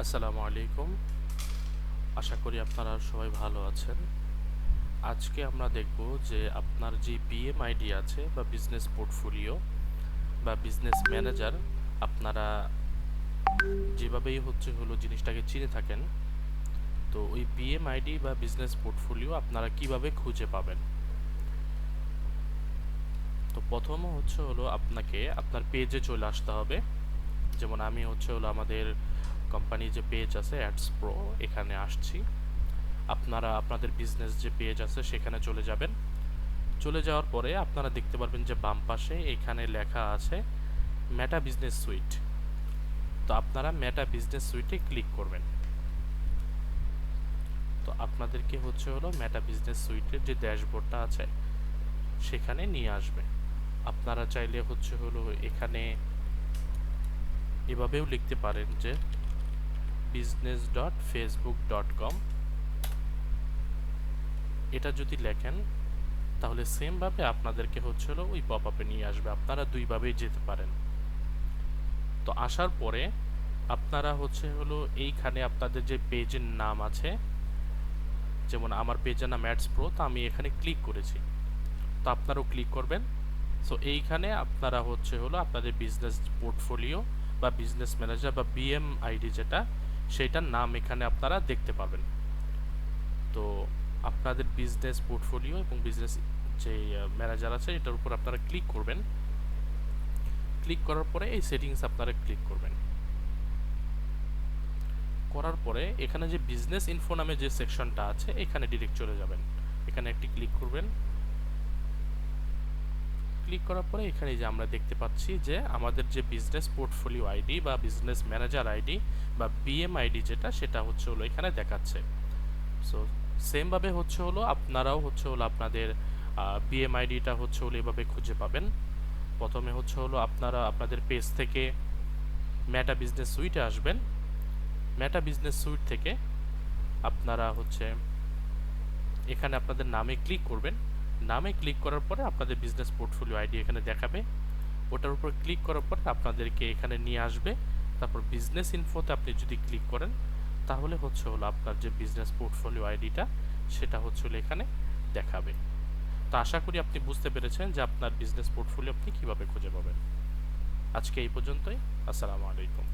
আসসালামু আলাইকুম। আশা করি আপনারা সবাই ভালো আছেন। আজকে আমরা দেখব যে আপনার যে বিএমআইডি আছে বা বিজনেস পোর্টফোলিও বা বিজনেস ম্যানেজার, আপনারা যেভাবেই হলো জিনিসটাকে চিনে থাকেন, তো ওই বিএমআইডি বা বিজনেস পোর্টফোলিও আপনারা কিভাবে খুঁজে পাবেন। তো প্রথম হলো আপনাকে আপনার পেজে চলে আসতে হবে। যেমন আমি হলো আমাদের কোম্পানির যে পেজ আছে অ্যাডস প্রো, এখানে আসছি। আপনারা আপনাদের বিজনেস যে পেজ আছে সেখানে চলে যাবেন। চলে যাওয়ার পরে আপনারা দেখতে পারবেন যে বাম পাশে এখানে লেখা আছে মেটা বিজনেস সুইট। তো আপনারা মেটা বিজনেস সুইটে ক্লিক করবেন। তো আপনাদেরকে হলো মেটা বিজনেস সুইটের যে ড্যাশবোর্ডটা আছে সেখানে নিয়ে আসবে। আপনারা চাইলে হলো এখানে এভাবেও লিখতে পারেন যে business.facebook.com। এটা যদি লেখেন তাহলে সেমভাবে আপনাদেরকে হলো ওই পপ আপে নিয়ে আসবে। আপনারা দুইভাবেই যেতে পারেন। তো আসার পরে আপনারা হলো এইখানে আপনাদের যে পেজের নাম আছে, যেমন আমার পেজের নাম অ্যাডস প্রো, তো আমি এখানে ক্লিক করেছি। তো আপনারাও ক্লিক করবেন। সো এইখানে আপনারা হলো আপনাদের বিজনেস পোর্টফোলিও বা বিজনেস ম্যানেজার বা বিএমআইডি যেটা, সেইটার নাম এখানে আপনারা দেখতে পাবেন। তো আপনাদের বিজনেস পোর্টফোলিও এবং বিজনেস যে ম্যানেজার আছে এটার উপর আপনারা ক্লিক করবেন। ক্লিক করার পরে এই সেটিংস আপনারা ক্লিক করবেন। করার পরে এখানে যে বিজনেস ইনফো নামে যে সেকশনটা আছে এখানে ডিরেক্ট চলে যাবেন। এখানে একটি ক্লিক করবেন। ক্লিক করার পরে এখানে যে আমরা দেখতে পাচ্ছি যে আমাদের যে বিজনেস পোর্টফোলিও আইডি বা বিজনেস ম্যানেজার আইডি বা বিএম আইডি যেটা, সেটা হলো এখানে দেখাচ্ছে। সো সেমভাবে হলো আপনারাও হলো আপনাদের বিএম আইডিটা হলো এভাবে খুঁজে পাবেন। প্রথমে হলো আপনারা আপনাদের পেজ থেকে মেটা বিজনেস সুইটে আসবেন। মেটা বিজনেস সুইট থেকে আপনারা এখানে আপনাদের নামে ক্লিক করবেন। নামে ক্লিক করার পরে আপনাদের বিজনেস পোর্টফোলিও আইডি এখানে দেখাবে। ওটার উপর ক্লিক করার পরে আপনাদেরকে এখানে নিয়ে আসবে। তারপর বিজনেস ইনফোতে আপনি যদি ক্লিক করেন তাহলে হলো আপনার যে বিজনেস পোর্টফোলিও আইডিটা সেটা হলো এখানে দেখাবে। তো আশা করি আপনি বুঝতে পেরেছেন যে আপনার বিজনেস পোর্টফোলিও আপনি কিভাবে খুঁজে পাবেন। আজকে এই পর্যন্তই। আসসালামু আলাইকুম।